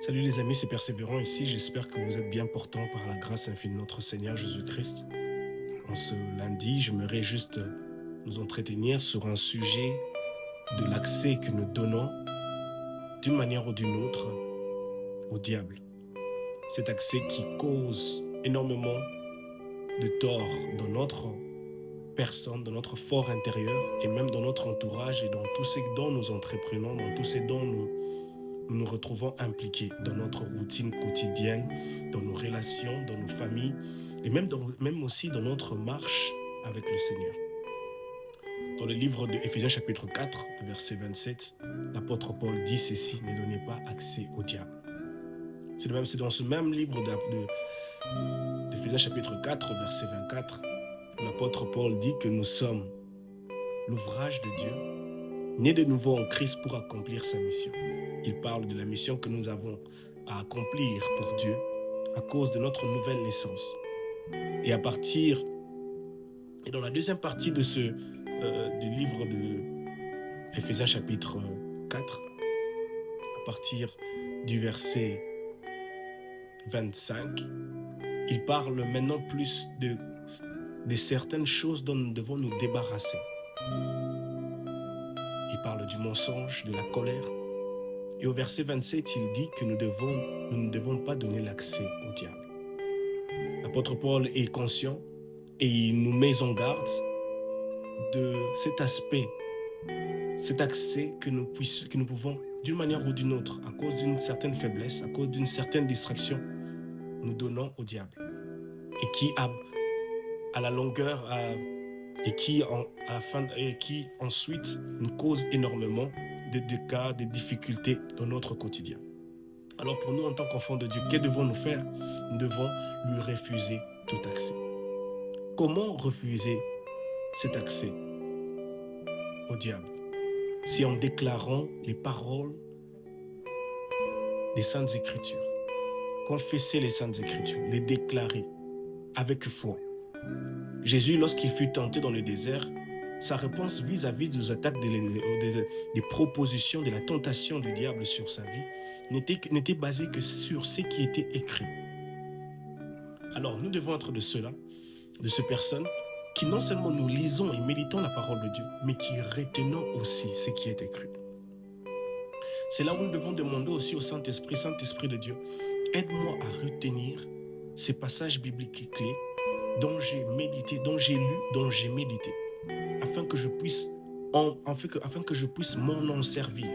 Salut les amis, c'est Persévérant ici. J'espère que vous êtes bien portants par la grâce infinie de notre Seigneur Jésus-Christ. En ce lundi, j'aimerais juste nous entretenir sur un sujet de l'accès que nous donnons d'une manière ou d'une autre au diable. Cet accès qui cause énormément de tort dans notre personne, dans notre fort intérieur et même dans notre entourage et dans tout ce dont nous entreprenons, dans tout ce dont nous retrouvons impliqués dans notre routine quotidienne, dans nos relations, dans nos familles et même aussi dans notre marche avec le Seigneur. Dans le livre de Éphésiens chapitre 4, verset 27, l'apôtre Paul dit ceci: ne donnez pas accès au diable. C'est dans ce même livre d'Éphésiens chapitre 4, verset 24, l'apôtre Paul dit que nous sommes l'ouvrage de Dieu, nés de nouveau en Christ pour accomplir sa mission. Il parle de la mission que nous avons à accomplir pour Dieu à cause de notre nouvelle naissance. Et dans la deuxième partie de du livre de Éphésiens chapitre 4, à partir du verset 25, il parle maintenant plus de certaines choses dont nous devons nous débarrasser. Il parle du mensonge, de la colère. Et au verset 27, il dit que nous ne devons pas donner l'accès au diable. L'apôtre Paul est conscient et il nous met en garde de cet aspect, cet accès que nous pouvons, d'une manière ou d'une autre, à cause d'une certaine faiblesse, à cause d'une certaine distraction, nous donnons au diable. Et qui, à la longueur, et qui ensuite nous cause énormément de cas, de difficultés dans notre quotidien. Alors pour nous, en tant qu'enfants de Dieu, que devons-nous faire? Nous devons lui refuser tout accès. Comment refuser cet accès au diable? C'est en déclarant les paroles des Saintes Écritures. Confesser les Saintes Écritures, les déclarer avec foi. Jésus, lorsqu'il fut tenté dans le désert, sa réponse vis-à-vis des attaques, des propositions, de la tentation du diable sur sa vie n'était basée que sur ce qui était écrit. Alors nous devons être de ces personnes qui non seulement nous lisons et méditons la parole de Dieu, mais qui retenons aussi ce qui est écrit. C'est là où nous devons demander aussi au Saint-Esprit de Dieu, aide-moi à retenir ces passages bibliques clés dont j'ai médité, dont j'ai lu, dont j'ai médité, afin que je puisse m'en servir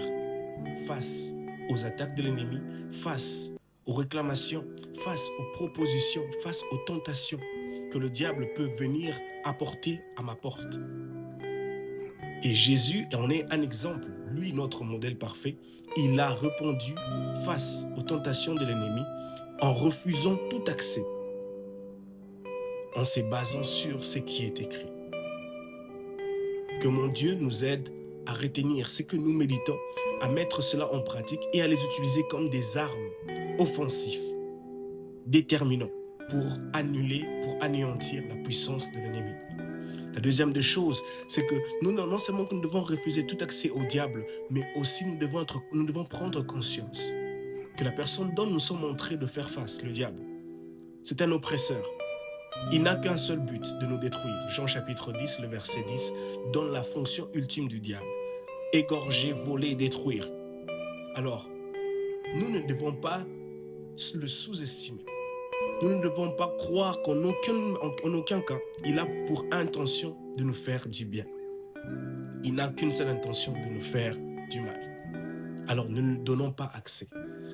face aux attaques de l'ennemi, face aux réclamations, face aux propositions, face aux tentations que le diable peut venir apporter à ma porte. Et Jésus en est un exemple, lui notre modèle parfait. Il a répondu face aux tentations de l'ennemi en refusant tout accès, en se basant sur ce qui est écrit. Que mon Dieu nous aide à retenir ce que nous méditons, à mettre cela en pratique et à les utiliser comme des armes offensives, déterminantes pour anéantir la puissance de l'ennemi. La deuxième des choses, c'est que non seulement que nous devons refuser tout accès au diable, mais aussi nous devons prendre conscience que la personne dont nous sommes en train de faire face, le diable, c'est un oppresseur. Il n'a qu'un seul but, de nous détruire. Jean chapitre 10, le verset 10, donne la fonction ultime du diable: égorger, voler, détruire. Alors, nous ne devons pas le sous-estimer. Nous ne devons pas croire qu'en aucun cas, il a pour intention de nous faire du bien. Il n'a qu'une seule intention, de nous faire du mal. Alors, ne nous donnons pas accès.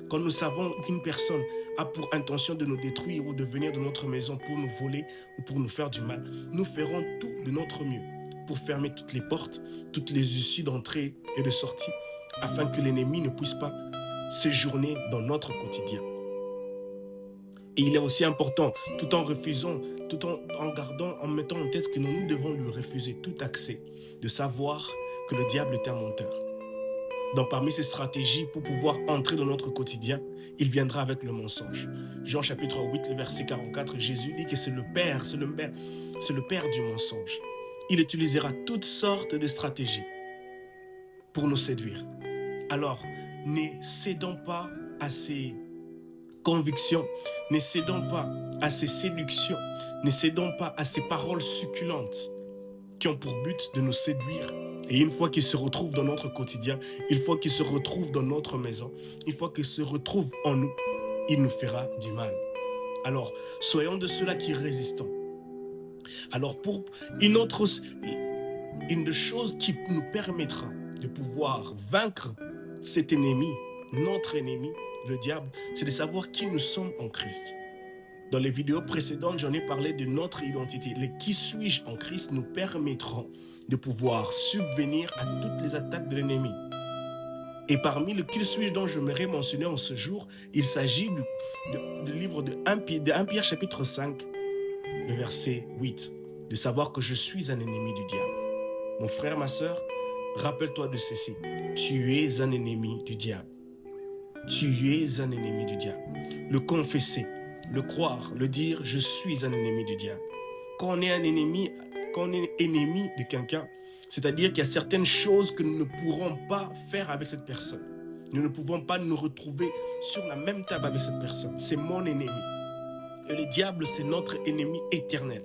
Quand nous savons qu'une personne a pour intention de nous détruire ou de venir de notre maison pour nous voler ou pour nous faire du mal, nous ferons tout de notre mieux pour fermer toutes les portes, toutes les issues d'entrée et de sortie, afin que l'ennemi ne puisse pas séjourner dans notre quotidien. Et il est aussi important, tout en refusant, en mettant en tête que nous devons lui refuser tout accès, de savoir que le diable est un menteur. Donc parmi ces stratégies pour pouvoir entrer dans notre quotidien, il viendra avec le mensonge. Jean chapitre 8, le verset 44, Jésus dit que c'est le père du mensonge. Il utilisera toutes sortes de stratégies pour nous séduire. Alors, ne cédons pas à ces convictions, ne cédons pas à ces séductions, ne cédons pas à ces paroles succulentes qui ont pour but de nous séduire. Et une fois qu'ils se retrouvent dans notre quotidien, une fois qu'ils se retrouvent dans notre maison, une fois qu'ils se retrouvent en nous, il nous fera du mal. Alors, soyons de ceux-là qui résistons. Alors, pour une des choses qui nous permettra de pouvoir vaincre cet ennemi, notre ennemi, le diable, c'est de savoir qui nous sommes en Christ. Dans les vidéos précédentes, j'en ai parlé de notre identité. Les qui suis-je en Christ nous permettront de pouvoir subvenir à toutes les attaques de l'ennemi. Et parmi le qui suis-je dont je m'aimerais mentionner en ce jour, il s'agit du livre de 1 Pierre chapitre 5, le verset 8, de savoir que je suis un ennemi du diable. Mon frère, ma sœur, rappelle-toi de ceci. Tu es un ennemi du diable. Tu es un ennemi du diable. Le confesser, le croire, le dire, je suis un ennemi du diable. Quand on est ennemi de quelqu'un, c'est-à-dire qu'il y a certaines choses que nous ne pourrons pas faire avec cette personne. Nous ne pouvons pas nous retrouver sur la même table avec cette personne. C'est mon ennemi. Et le diable, c'est notre ennemi éternel.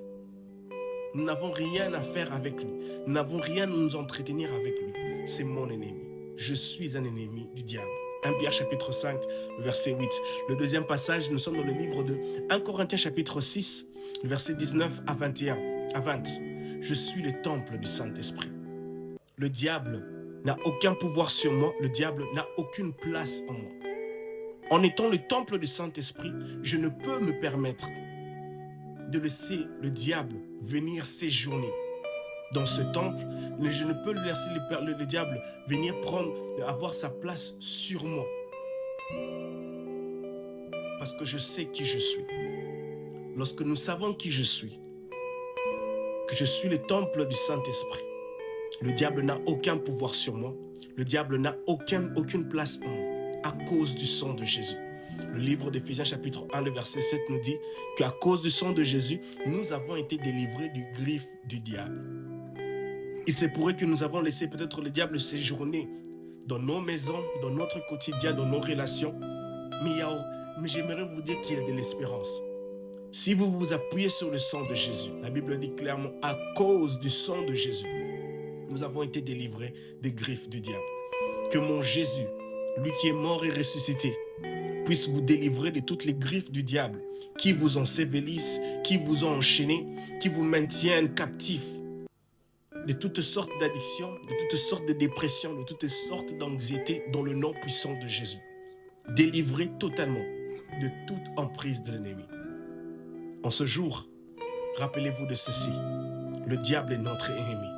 Nous n'avons rien à faire avec lui. Nous n'avons rien à nous entretenir avec lui. C'est mon ennemi. Je suis un ennemi du diable. 1 Pierre chapitre 5, verset 8. Le deuxième passage, nous sommes dans le livre de 1 Corinthiens chapitre 6, verset 19 à 20. Je suis le temple du Saint-Esprit. Le diable n'a aucun pouvoir sur moi. Le diable n'a aucune place en moi. En étant le temple du Saint-Esprit, je ne peux me permettre de laisser le diable venir séjourner dans ce temple. Je ne peux laisser le diable venir avoir sa place sur moi. Parce que je sais qui je suis. Lorsque nous savons qui je suis, que je suis le temple du Saint-Esprit, le diable n'a aucun pouvoir sur moi. Le diable n'a aucune place en moi à cause du sang de Jésus. Le livre d'Éphésiens chapitre 1, le verset 7 nous dit qu'à cause du sang de Jésus, nous avons été délivrés du griffe du diable. Il se pourrait que nous avons laissé peut-être le diable séjourner dans nos maisons, dans notre quotidien, dans nos relations. Mais j'aimerais vous dire qu'il y a de l'espérance. Si vous vous appuyez sur le sang de Jésus, la Bible dit clairement, à cause du sang de Jésus, nous avons été délivrés des griffes du diable. Que mon Jésus, lui qui est mort et ressuscité, puisse vous délivrer de toutes les griffes du diable qui vous ensevelissent, qui vous ont enchaînés, qui vous maintiennent captifs de toutes sortes d'addictions, de toutes sortes de dépressions, de toutes sortes d'anxiété dans le nom puissant de Jésus. Délivrés totalement de toute emprise de l'ennemi. En ce jour, rappelez-vous de ceci, le diable est notre ennemi.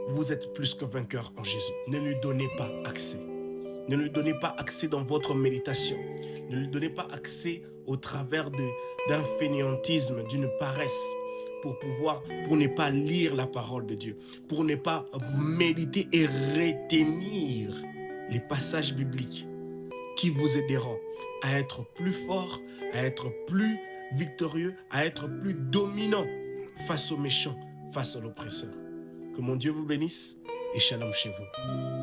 Vous êtes plus que vainqueur en Jésus. Ne lui donnez pas accès. Ne lui donnez pas accès dans votre méditation. Ne lui donnez pas accès au travers d'un fainéantisme, d'une paresse, pour ne pas lire la parole de Dieu, pour ne pas méditer et retenir les passages bibliques qui vous aideront à être plus fort, à être plus victorieux, à être plus dominant face aux méchants, face à l'oppresseur. Que mon Dieu vous bénisse et shalom chez vous.